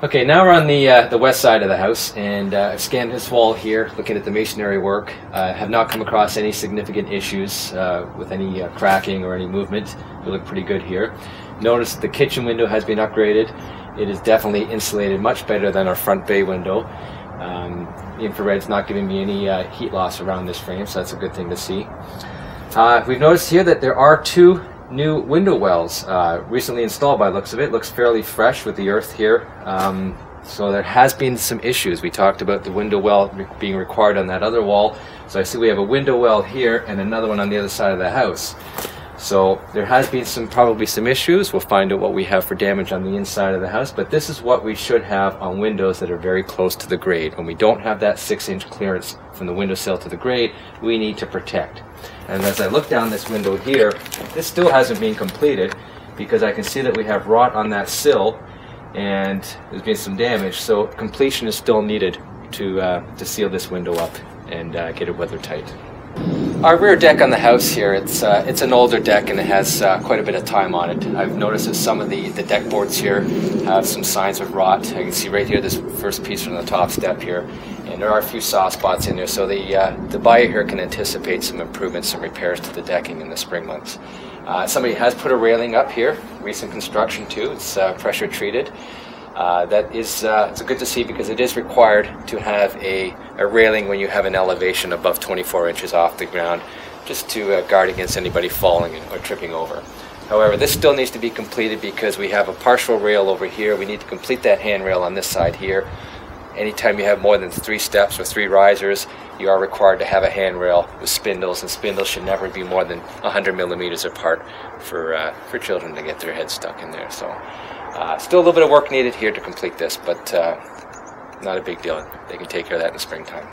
Okay, now we're on the west side of the house, and I've scanned this wall here, looking at the masonry work. Have not come across any significant issues with any cracking or any movement. They look pretty good here. Notice that the kitchen window has been upgraded. It is definitely insulated much better than our front bay window. The infrared's not giving me any heat loss around this frame, so that's a good thing to see. We've noticed here that there are two new window wells recently installed by the looks of it. Looks fairly fresh with the earth here. So there has been some issues. We talked about the window well being required on that other wall. So I see we have a window well here and another one on the other side of the house. So there has been probably some issues. We'll find out what we have for damage on the inside of the house, but this is what we should have on windows that are very close to the grade. When we don't have that 6-inch clearance from the windowsill to the grade, we need to protect. And as I look down this window here, this still hasn't been completed because I can see that we have rot on that sill and there's been some damage. So completion is still needed to seal this window up and get it weather tight. Our rear deck on the house here, it's an older deck and it has quite a bit of time on it. I've noticed that some of the deck boards here have some signs of rot. I can see right here this first piece from the top step here, and there are a few soft spots in there, so the buyer here can anticipate some improvements and repairs to the decking in the spring months. Somebody has put a railing up here, recent construction too. It's pressure treated. It's good to see because it is required to have a railing when you have an elevation above 24 inches off the ground, just to guard against anybody falling or tripping over. However, this still needs to be completed because we have a partial rail over here. We need to complete that handrail on this side here. Anytime you have more than 3 steps or 3 risers, you are required to have a handrail with spindles, and spindles should never be more than 100 millimeters apart for children to get their heads stuck in there. So still a little bit of work needed here to complete this, but not a big deal. They can take care of that in the springtime.